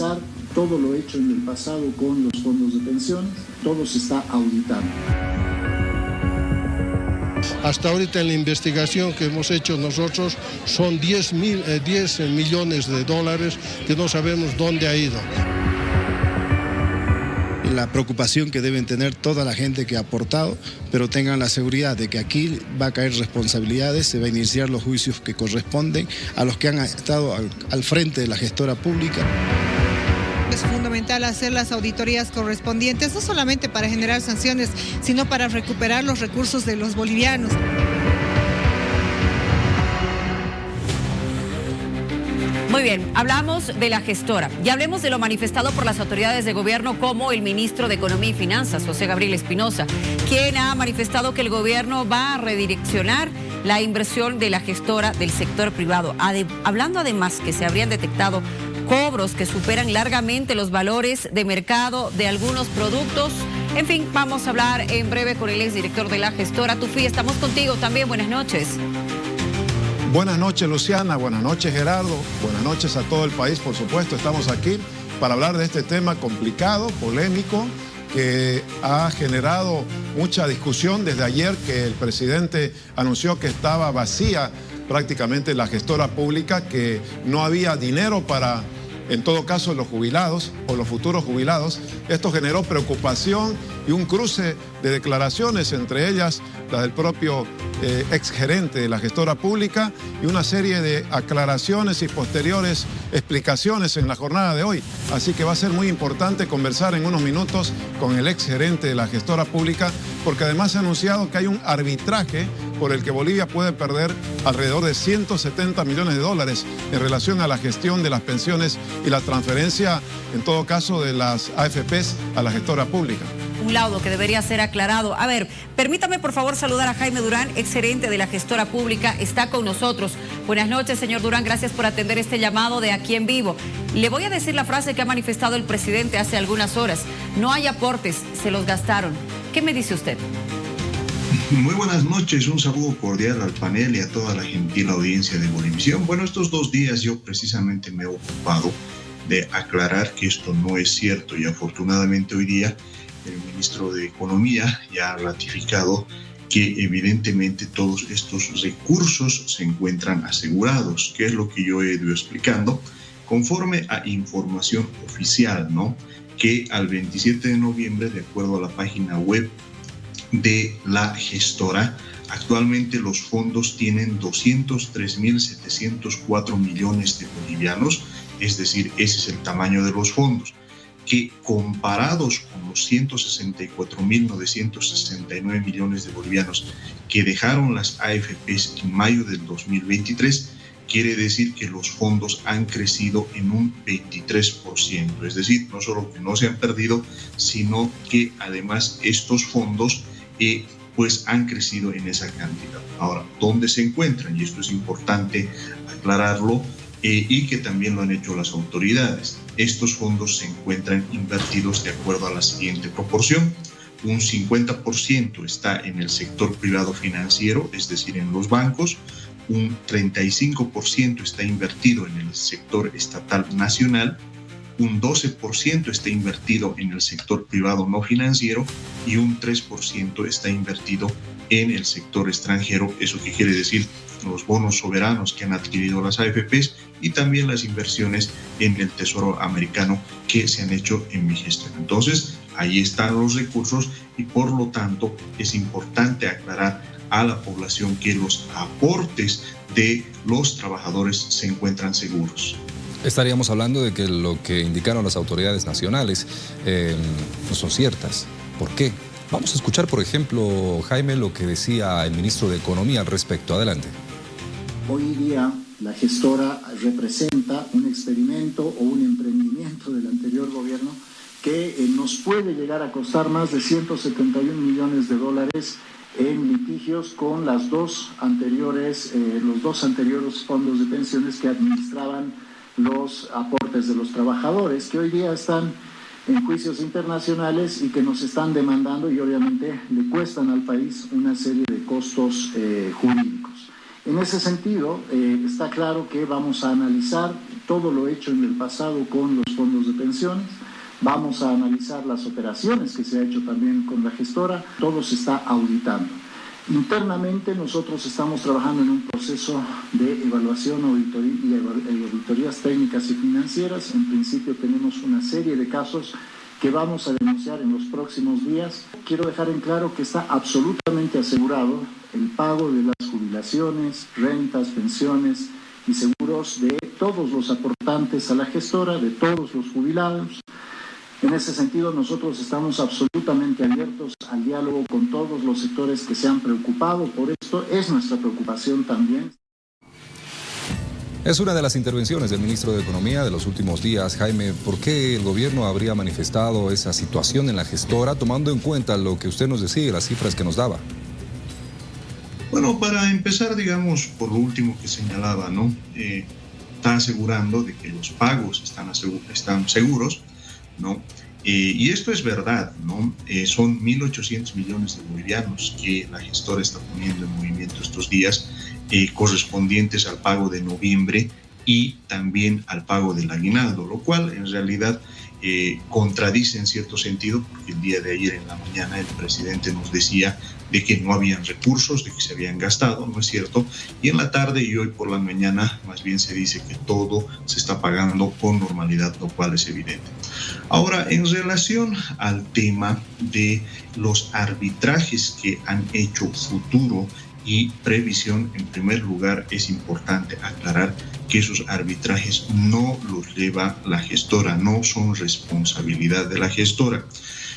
revisar todo lo hecho en el pasado con los fondos de pensiones, todo se está auditando. Hasta ahorita en la investigación que hemos hecho nosotros son 10 millones de dólares que no sabemos dónde ha ido. La preocupación que deben tener toda la gente que ha aportado, pero tengan la seguridad de que aquí va a caer responsabilidades, se va a iniciar los juicios que corresponden a los que han estado al frente de la gestora pública. Es fundamental hacer las auditorías correspondientes, no solamente para generar sanciones, sino para recuperar los recursos de los bolivianos. Muy bien, hablamos de la gestora y hablemos de lo manifestado por las autoridades de gobierno como el ministro de Economía y Finanzas, José Gabriel Espinosa, quien ha manifestado que el gobierno va a redireccionar la inversión de la gestora del sector privado, hablando además que se habrían detectado cobros que superan largamente los valores de mercado de algunos productos. En fin, vamos a hablar en breve con el exdirector de la gestora. Tufi, estamos contigo también. Buenas noches. Buenas noches, Luciana. Buenas noches, Gerardo. Buenas noches a todo el país, por supuesto. Estamos aquí para hablar de este tema complicado, polémico, que ha generado mucha discusión desde ayer que el presidente anunció que estaba vacía prácticamente la gestora pública, que no había dinero para, en todo caso, los jubilados o los futuros jubilados. Esto generó preocupación y un cruce de declaraciones, entre ellas la del propio exgerente de la gestora pública, y una serie de aclaraciones y posteriores explicaciones en la jornada de hoy. Así que va a ser muy importante conversar en unos minutos con el exgerente de la gestora pública, porque además se ha anunciado que hay un arbitraje por el que Bolivia puede perder alrededor de 170 millones de dólares en relación a la gestión de las pensiones y la transferencia, en todo caso, de las AFPs a la gestora pública. Un laudo que debería ser aclarado. A ver, permítame por favor saludar a Jaime Durán, exgerente de la gestora pública, está con nosotros. Buenas noches, señor Durán, gracias por atender este llamado de Aquí en Vivo. Le voy a decir la frase que ha manifestado el presidente hace algunas horas: no hay aportes, se los gastaron. ¿Qué me dice usted? Muy buenas noches, un saludo cordial al panel y a toda la gentil audiencia de Bolivisión. Bueno, estos 2 días yo precisamente me he ocupado de aclarar que esto no es cierto, y afortunadamente hoy día el ministro de Economía ya ha ratificado que evidentemente todos estos recursos se encuentran asegurados, que es lo que yo he ido explicando, conforme a información oficial, ¿no? Que al 27 de noviembre, de acuerdo a la página web de la gestora, actualmente los fondos tienen 203.704 millones de bolivianos, es decir, ese es el tamaño de los fondos, que comparados con los 164.969 millones de bolivianos que dejaron las AFPs en mayo del 2023, quiere decir que los fondos han crecido en un 23%. Es decir, no solo que no se han perdido, sino que además estos fondos pues han crecido en esa cantidad. Ahora, ¿dónde se encuentran? Y esto es importante aclararlo, y que también lo han hecho las autoridades. Estos fondos se encuentran invertidos de acuerdo a la siguiente proporción: un 50% está en el sector privado financiero, es decir, en los bancos; un 35% está invertido en el sector estatal nacional; un 12% está invertido en el sector privado no financiero; y un 3% está invertido en el sector extranjero. ¿Eso qué quiere decir? Los bonos soberanos que han adquirido las AFPs y también las inversiones en el Tesoro americano que se han hecho en mi gestión. Entonces, ahí están los recursos, y por lo tanto es importante aclarar a la población que los aportes de los trabajadores se encuentran seguros. Estaríamos hablando de que lo que indicaron las autoridades nacionales no son ciertas. ¿Por qué? Vamos a escuchar, por ejemplo, Jaime, lo que decía el ministro de Economía al respecto. Adelante. Hoy día la gestora representa un experimento o un emprendimiento del anterior gobierno que nos puede llegar a costar más de 171 millones de dólares en litigios con los dos anteriores fondos de pensiones que administraban los aportes de los trabajadores, que hoy día están en juicios internacionales y que nos están demandando, y obviamente le cuestan al país una serie de costos jurídicos. En ese sentido, está claro que vamos a analizar todo lo hecho en el pasado con los fondos de pensiones. Vamos a analizar las operaciones que se ha hecho también con la gestora. Todo se está auditando. Internamente nosotros estamos trabajando en un proceso de evaluación y auditorías técnicas y financieras. En principio tenemos una serie de casos que vamos a denunciar en los próximos días. Quiero dejar en claro que está absolutamente asegurado el pago de las jubilaciones, rentas, pensiones y seguros de todos los aportantes a la gestora, de todos los jubilados. En ese sentido, nosotros estamos absolutamente abiertos al diálogo con todos los sectores que se han preocupado por esto. Es nuestra preocupación también. Es una de las intervenciones del ministro de Economía de los últimos días. Jaime, ¿por qué el gobierno habría manifestado esa situación en la gestora, tomando en cuenta lo que usted nos decía, las cifras que nos daba? Bueno, para empezar, digamos, por lo último que señalaba, ¿no? Está asegurando de que los pagos están seguros, ¿no? Y esto es verdad, ¿no? Son 1.800 millones de bolivianos que la gestora está poniendo en movimiento estos días, correspondientes al pago de noviembre y también al pago del aguinaldo, lo cual en realidad contradice en cierto sentido, porque el día de ayer en la mañana el presidente nos decía de que no habían recursos, de que se habían gastado, ¿no es cierto? Y en la tarde y hoy por la mañana más bien se dice que todo se está pagando con normalidad, lo cual es evidente. Ahora, en relación al tema de los arbitrajes que han hecho Futuro y Previsión, en primer lugar es importante aclarar que esos arbitrajes no los lleva la gestora, no son responsabilidad de la gestora.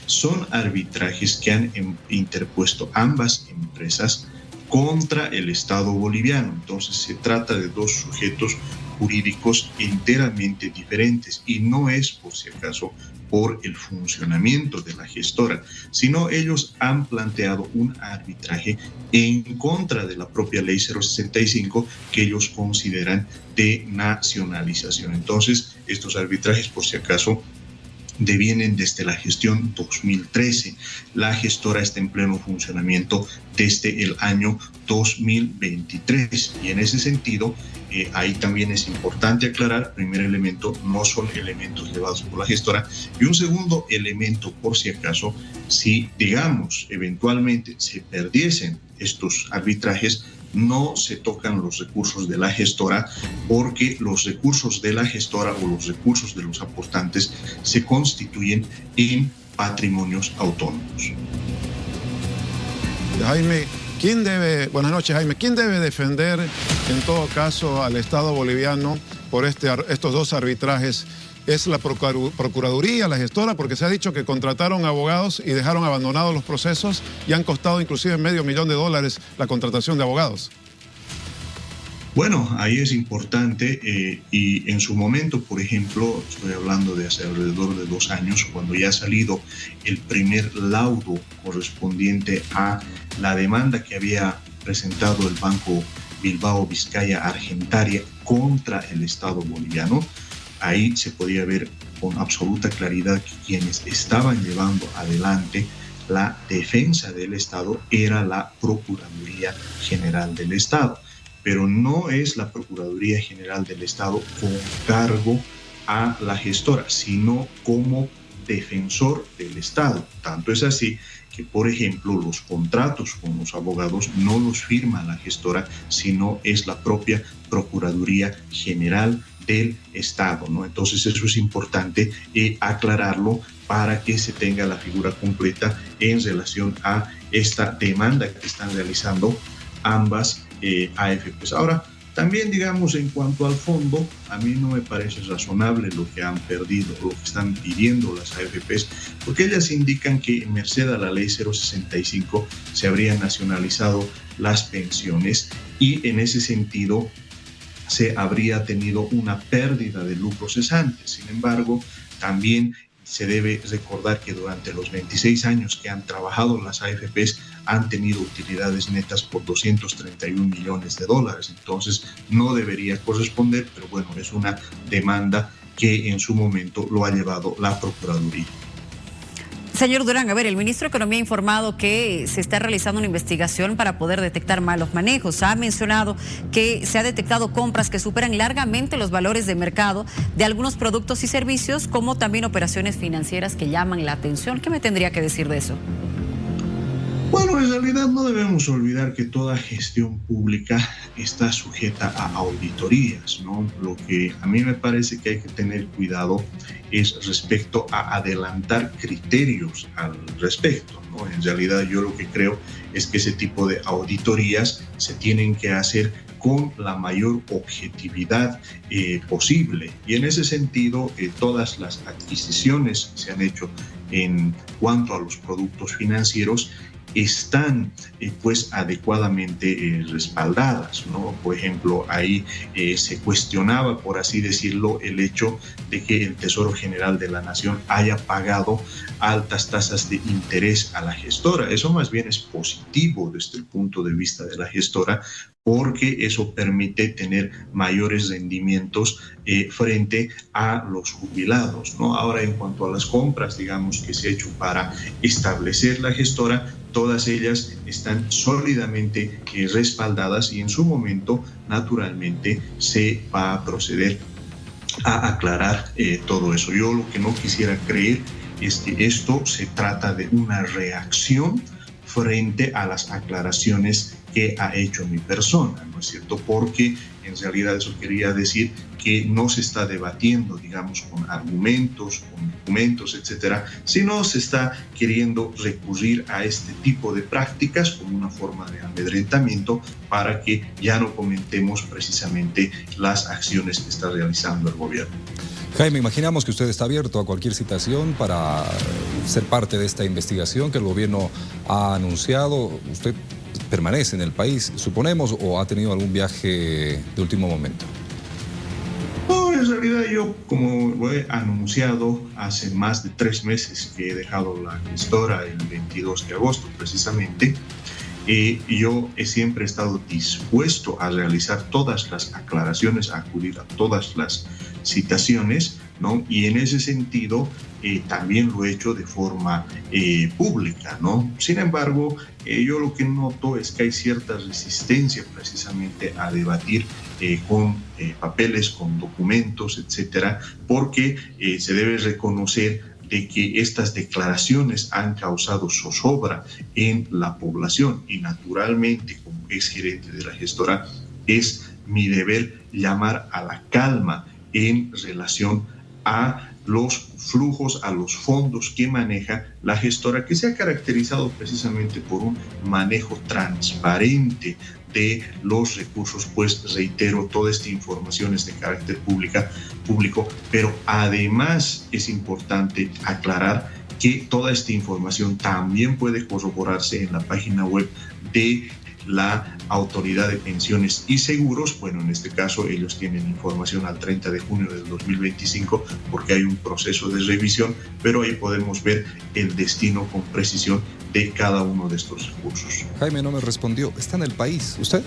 Son arbitrajes que han interpuesto ambas empresas contra el Estado boliviano. Entonces se trata de dos sujetos jurídicos enteramente diferentes y no es, por si acaso, por el funcionamiento de la gestora, sino ellos han planteado un arbitraje en contra de la propia ley 065 que ellos consideran de nacionalización. Entonces, estos arbitrajes, por si acaso, devienen desde la gestión 2013. La gestora está en pleno funcionamiento desde el año 2023 y en ese sentido ahí también es importante aclarar, primer elemento, no son elementos llevados por la gestora, y un segundo elemento, por si acaso, si digamos eventualmente se perdiesen estos arbitrajes, no se tocan los recursos de la gestora, porque los recursos de la gestora o los recursos de los aportantes se constituyen en patrimonios autónomos. Jaime, buenas noches, Jaime, ¿quién debe defender en todo caso al Estado boliviano por estos dos arbitrajes? ¿Es la Procuraduría, la gestora? Porque se ha dicho que contrataron abogados y dejaron abandonados los procesos y han costado inclusive $500,000 la contratación de abogados. Bueno, ahí es importante y en su momento, por ejemplo, estoy hablando de hace alrededor de 2 años, cuando ya ha salido el primer laudo correspondiente a la demanda que había presentado el Banco Bilbao Vizcaya Argentaria contra el Estado boliviano, ahí se podía ver con absoluta claridad que quienes estaban llevando adelante la defensa del Estado era la Procuraduría General del Estado, pero no es la Procuraduría General del Estado con cargo a la gestora, sino como defensor del Estado. Tanto es así que, por ejemplo, los contratos con los abogados no los firma la gestora, sino es la propia Procuraduría General del Estado, ¿no? Entonces eso es importante aclararlo para que se tenga la figura completa en relación a esta demanda que están realizando ambas AFPs. Ahora, también digamos en cuanto al fondo, a mí no me parece razonable lo que han perdido, lo que están pidiendo las AFPs, porque ellas indican que en merced a la ley 065 se habrían nacionalizado las pensiones y en ese sentido se habría tenido una pérdida de lucro cesante. Sin embargo, también se debe recordar que durante los 26 años que han trabajado las AFPs han tenido utilidades netas por $231 millones. Entonces no debería corresponder, pero bueno, es una demanda que en su momento lo ha llevado la Procuraduría. Señor Durán, a ver, el ministro de Economía ha informado que se está realizando una investigación para poder detectar malos manejos. Ha mencionado que se ha detectado compras que superan largamente los valores de mercado de algunos productos y servicios, como también operaciones financieras que llaman la atención. ¿Qué me tendría que decir de eso? Bueno, en realidad no debemos olvidar que toda gestión pública está sujeta a auditorías, ¿no? Lo que a mí me parece que hay que tener cuidado es respecto a adelantar criterios al respecto, ¿no? En realidad yo lo que creo es que ese tipo de auditorías se tienen que hacer con la mayor objetividad posible. Y en ese sentido, todas las adquisiciones que se han hecho en cuanto a los productos financieros están pues adecuadamente respaldadas, ¿no? Por ejemplo, ahí se cuestionaba, por así decirlo, el hecho de que el Tesoro General de la Nación haya pagado altas tasas de interés a la gestora. Eso más bien es positivo desde el punto de vista de la gestora, porque eso permite tener mayores rendimientos frente a los jubilados, ¿no? Ahora, en cuanto a las compras, digamos, que se ha hecho para establecer la gestora, todas ellas están sólidamente respaldadas y en su momento, naturalmente, se va a proceder a aclarar todo eso. Yo lo que no quisiera creer es que esto se trata de una reacción frente a las aclaraciones que ha hecho mi persona, ¿no es cierto? Porque en realidad eso quería decir que no se está debatiendo, digamos, con argumentos, con documentos, etcétera, sino se está queriendo recurrir a este tipo de prácticas como una forma de amedrentamiento para que ya no comentemos precisamente las acciones que está realizando el gobierno. Jaime, imaginamos que usted está abierto a cualquier citación para ser parte de esta investigación que el gobierno ha anunciado. ¿Usted permanece en el país, suponemos, o ha tenido algún viaje de último momento? No, en realidad yo, como he anunciado hace más de 3 meses que he dejado la gestora el 22 de agosto precisamente, yo he siempre estado dispuesto a realizar todas las aclaraciones, a acudir a todas las citaciones, ¿no? Y en ese sentido también lo he hecho de forma pública, ¿no? Sin embargo, yo lo que noto es que hay cierta resistencia precisamente a debatir con papeles, con documentos, etcétera, porque se debe reconocer de que estas declaraciones han causado zozobra en la población y naturalmente, como exgerente de la gestora, es mi deber llamar a la calma en relación a los flujos, a los fondos que maneja la gestora, que se ha caracterizado precisamente por un manejo transparente de los recursos. Pues reitero, toda esta información es de carácter público, pero además es importante aclarar que toda esta información también puede corroborarse en la página web de la Autoridad de Pensiones y Seguros. Bueno, en este caso ellos tienen información al 30 de junio del 2025 porque hay un proceso de revisión, pero ahí podemos ver el destino con precisión de cada uno de estos recursos. Jaime no me respondió, ¿está en el país usted?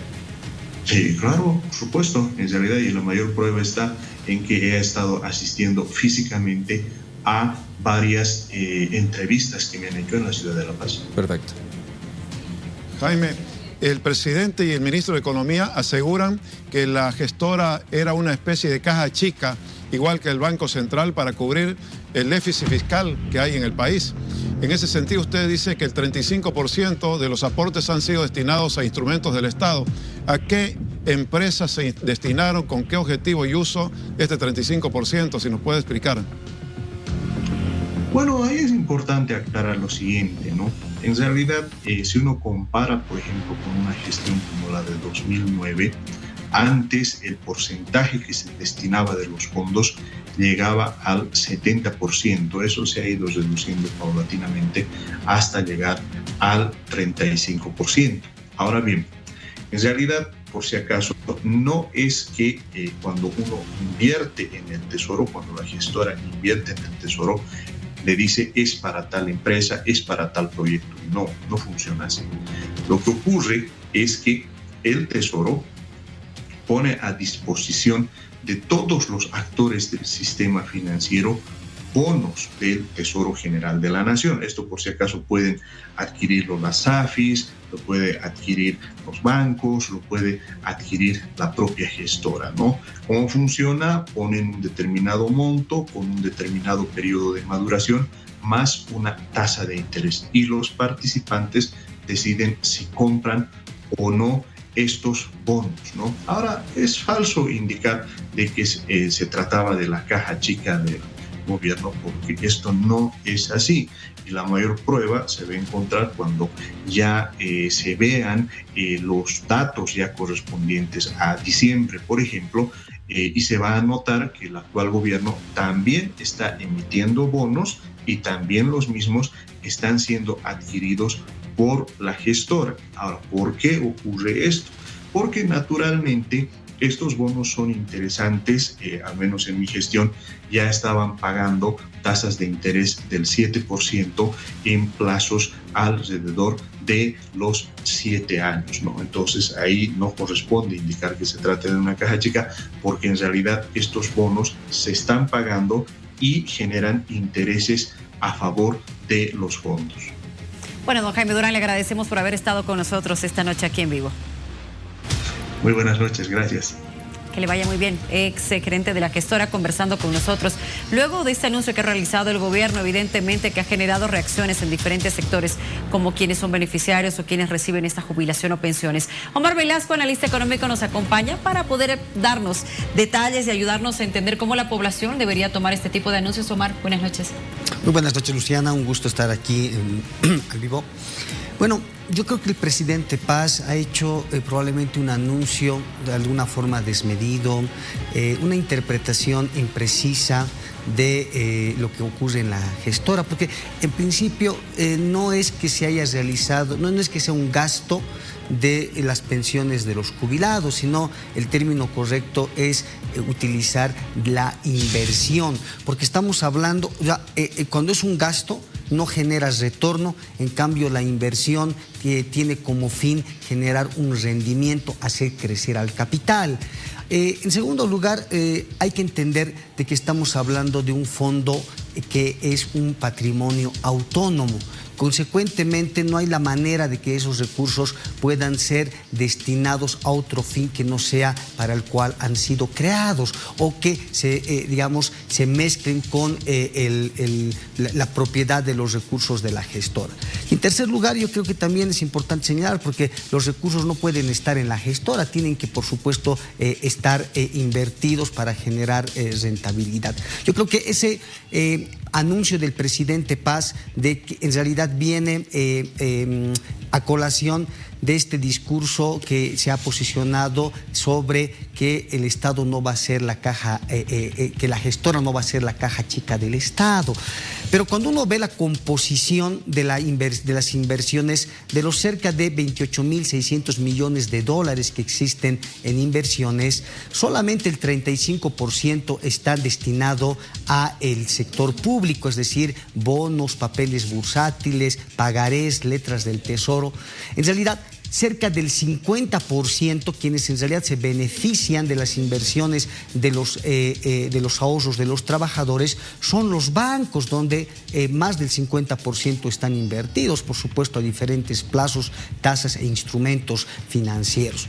Sí, claro, por supuesto, en realidad, y la mayor prueba está en que he estado asistiendo físicamente a varias entrevistas que me han hecho en la ciudad de La Paz. Perfecto. Jaime, el presidente y el ministro de Economía aseguran que la gestora era una especie de caja chica, igual que el Banco Central, para cubrir el déficit fiscal que hay en el país. En ese sentido, usted dice que el 35% de los aportes han sido destinados a instrumentos del Estado. ¿A qué empresas se destinaron? ¿Con qué objetivo y uso este 35%? Si nos puede explicar. Bueno, ahí es importante aclarar lo siguiente, ¿no? En realidad, si uno compara, por ejemplo, con una gestión como la de 2009, antes el porcentaje que se destinaba de los fondos llegaba al 70%. Eso se ha ido reduciendo paulatinamente hasta llegar al 35%. Ahora bien, en realidad, por si acaso, no es que cuando uno invierte en el Tesoro, cuando la gestora invierte en el Tesoro, le dice es para tal empresa, es para tal proyecto. No, no funciona así. Lo que ocurre es que el Tesoro pone a disposición de todos los actores del sistema financiero bonos del Tesoro General de la Nación. Esto, por si acaso, pueden adquirirlo las AFIs, lo puede adquirir los bancos, lo puede adquirir la propia gestora, ¿no? ¿Cómo funciona? Ponen un determinado monto con un determinado periodo de maduración más una tasa de interés y los participantes deciden si compran o no estos bonos, ¿no? Ahora, es falso indicar de que se trataba de la caja chica del gobierno, porque esto no es así. Y la mayor prueba se va a encontrar cuando ya se vean los datos ya correspondientes a diciembre, por ejemplo, y se va a notar que el actual gobierno también está emitiendo bonos y también los mismos están siendo adquiridos por la gestora. Ahora, ¿por qué ocurre esto? Porque naturalmente estos bonos son interesantes, al menos en mi gestión, ya estaban pagando tasas de interés del 7% en plazos alrededor de los 7 años, ¿no? Entonces ahí no corresponde indicar que se trate de una caja chica, porque en realidad estos bonos se están pagando y generan intereses a favor de los fondos. Bueno, don Jaime Durán, le agradecemos por haber estado con nosotros esta noche aquí en vivo. Muy buenas noches, gracias. Que le vaya muy bien, ex gerente de la gestora conversando con nosotros. Luego de este anuncio que ha realizado el gobierno, evidentemente que ha generado reacciones en diferentes sectores, como quienes son beneficiarios o quienes reciben esta jubilación o pensiones. Omar Velasco, analista económico, nos acompaña para poder darnos detalles y ayudarnos a entender cómo la población debería tomar este tipo de anuncios. Omar, buenas noches. Muy buenas noches, Luciana, un gusto estar aquí al vivo. Bueno, yo creo que el presidente Paz ha hecho probablemente un anuncio de alguna forma desmedido, una interpretación imprecisa de lo que ocurre en la gestora, porque en principio no es que se haya realizado, no es que sea un gasto de las pensiones de los jubilados, sino el término correcto es utilizar la inversión, porque estamos hablando, cuando es un gasto, no generas retorno, en cambio la inversión que tiene como fin generar un rendimiento, hacer crecer al capital. En segundo lugar, hay que entender de que estamos hablando de un fondo que es un patrimonio autónomo. Consecuentemente, no hay la manera de que esos recursos puedan ser destinados a otro fin que no sea para el cual han sido creados o que se mezclen con la propiedad de los recursos de la gestora. Y en tercer lugar, yo creo que también es importante señalar, porque los recursos no pueden estar en la gestora, tienen que, por supuesto, estar invertidos para generar rentabilidad. Yo creo que ese anuncio del presidente Paz de que en realidad viene a colación de este discurso que se ha posicionado sobre que el Estado no va a ser la caja, que la gestora no va a ser la caja chica del Estado. Pero cuando uno ve la composición de las inversiones, de los cerca de 28.600 millones de dólares que existen en inversiones, solamente el 35% está destinado a el sector público, es decir, bonos, papeles bursátiles, pagarés, letras del Tesoro. En realidad, cerca del 50% quienes en realidad se benefician de las inversiones de los ahorros de los trabajadores son los bancos, donde más del 50% están invertidos, por supuesto, a diferentes plazos, tasas e instrumentos financieros.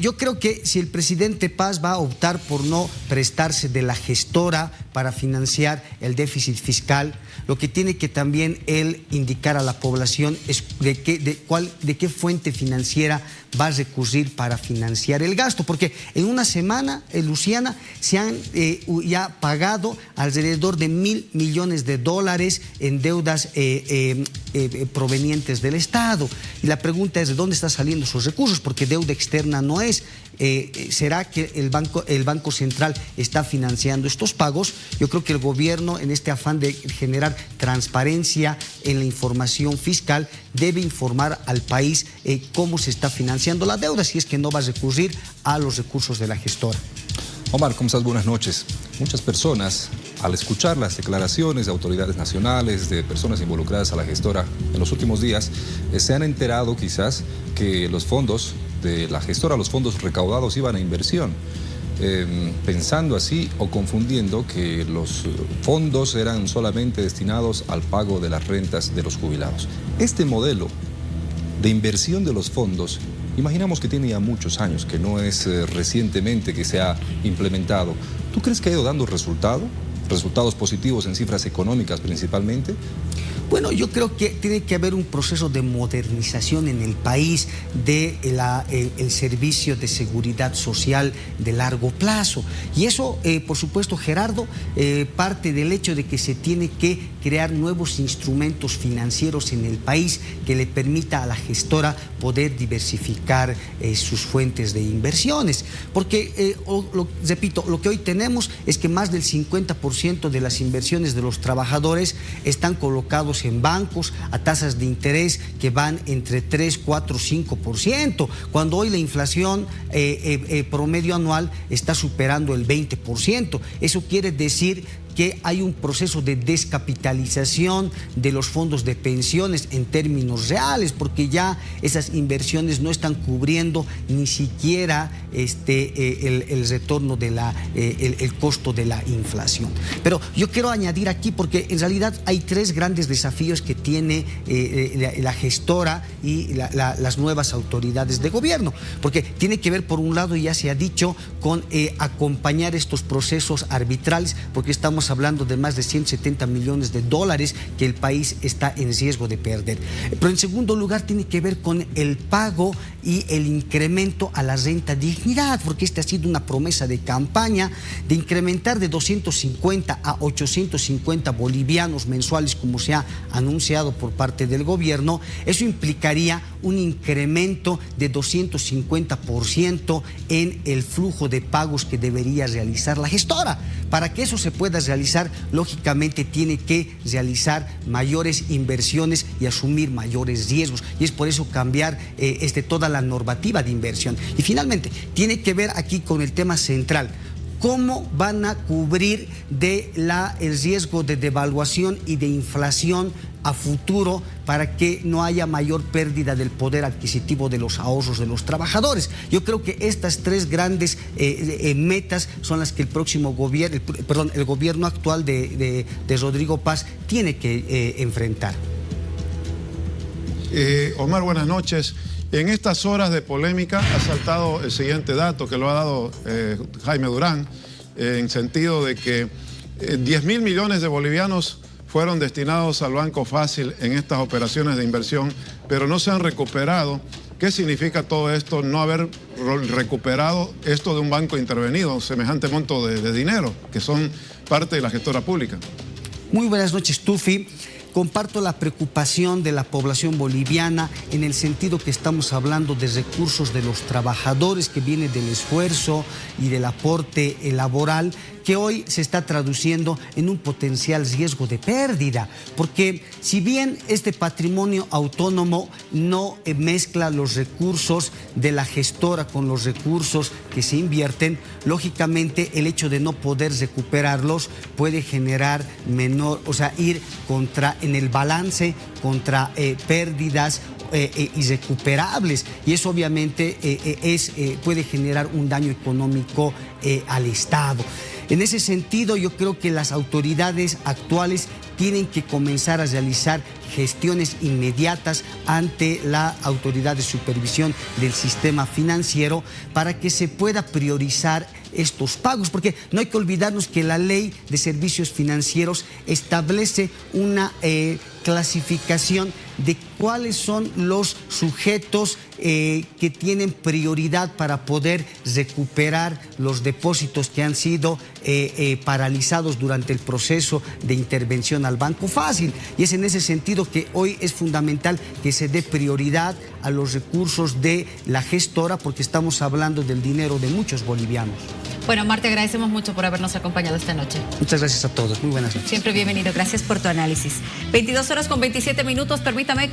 Yo creo que si el presidente Paz va a optar por no prestarse de la gestora para financiar el déficit fiscal, lo que tiene que también él indicar a la población es de qué fuente financiera va a recurrir para financiar el gasto, porque en una semana, Luciana, se han ya pagado alrededor de 1.000 millones de dólares en deudas provenientes del Estado. Y la pregunta es, ¿de dónde están saliendo esos recursos? Porque deuda externa no es. ¿Será que el Banco Central está financiando estos pagos? Yo creo que el gobierno, en este afán de generar transparencia en la información fiscal, debe informar al país cómo se está financiando la deuda, si es que no va a recurrir a los recursos de la gestora. Omar, ¿cómo estás? Buenas noches. Muchas personas, al escuchar las declaraciones de autoridades nacionales, de personas involucradas a la gestora en los últimos días, se han enterado quizás que los fondos de la gestora, los fondos recaudados iban a inversión. pensando así o confundiendo que los fondos eran solamente destinados al pago de las rentas de los jubilados. Este modelo de inversión de los fondos, imaginamos que tiene ya muchos años, que no es recientemente que se ha implementado. ¿Tú crees que ha ido dando resultados positivos en cifras económicas principalmente? Bueno, yo creo que tiene que haber un proceso de modernización en el país del servicio de seguridad social de largo plazo. Y eso, por supuesto, Gerardo, parte del hecho de que se tiene que crear nuevos instrumentos financieros en el país que le permita a la gestora poder diversificar sus fuentes de inversiones. Porque, repito, lo que hoy tenemos es que más del 50% de las inversiones de los trabajadores están colocados en bancos a tasas de interés que van entre 3, 4, 5%, cuando hoy la inflación promedio anual está superando el 20%. Eso quiere decir que hay un proceso de descapitalización de los fondos de pensiones en términos reales, porque ya esas inversiones no están cubriendo ni siquiera el retorno de el costo de la inflación. Pero yo quiero añadir aquí, porque en realidad hay tres grandes desafíos que tiene la gestora y las nuevas autoridades de gobierno, porque tiene que ver, por un lado, ya se ha dicho, con acompañar estos procesos arbitrales, porque estamos hablando de más de 170 millones de dólares que el país está en riesgo de perder. Pero en segundo lugar tiene que ver con el pago y el incremento a la renta dignidad, porque esta ha sido una promesa de campaña de incrementar de 250 a 850 bolivianos mensuales, como se ha anunciado por parte del gobierno. Eso implicaría un incremento de 250% en el flujo de pagos que debería realizar la gestora. Para que eso se pueda realizar, lógicamente tiene que realizar mayores inversiones y asumir mayores riesgos. Y es por eso cambiar toda la normativa de inversión. Y finalmente, tiene que ver aquí con el tema central. ¿Cómo van a cubrir el riesgo de devaluación y de inflación a futuro para que no haya mayor pérdida del poder adquisitivo de los ahorros de los trabajadores? Yo creo que estas tres grandes metas son las que el próximo gobierno, el gobierno actual de Rodrigo Paz tiene que enfrentar. Omar, buenas noches. En estas horas de polémica ha saltado el siguiente dato que lo ha dado Jaime Durán, en sentido de que 10.000 millones de bolivianos fueron destinados al Banco Fácil en estas operaciones de inversión, pero no se han recuperado. ¿Qué significa todo esto, no haber recuperado esto de un banco intervenido, semejante monto de dinero, que son parte de la gestora pública? Muy buenas noches, Tufi. Comparto la preocupación de la población boliviana en el sentido que estamos hablando de recursos de los trabajadores que vienen del esfuerzo y del aporte laboral, que hoy se está traduciendo en un potencial riesgo de pérdida, porque si bien este patrimonio autónomo no mezcla los recursos de la gestora con los recursos que se invierten, lógicamente el hecho de no poder recuperarlos puede generar ir en el balance contra pérdidas irrecuperables, y eso obviamente puede generar un daño económico al Estado. En ese sentido, yo creo que las autoridades actuales tienen que comenzar a realizar gestiones inmediatas ante la autoridad de supervisión del sistema financiero para que se pueda priorizar estos pagos, porque no hay que olvidarnos que la ley de servicios financieros establece una clasificación de cuáles son los sujetos que tienen prioridad para poder recuperar los depósitos que han sido paralizados durante el proceso de intervención al Banco Fácil. Y es en ese sentido que hoy es fundamental que se dé prioridad a los recursos de la gestora, porque estamos hablando del dinero de muchos bolivianos. Bueno, Omar, te agradecemos mucho por habernos acompañado esta noche. Muchas gracias a todos. Muy buenas noches. Siempre bienvenido. Gracias por tu análisis. 22 horas con 27 minutos. Permítame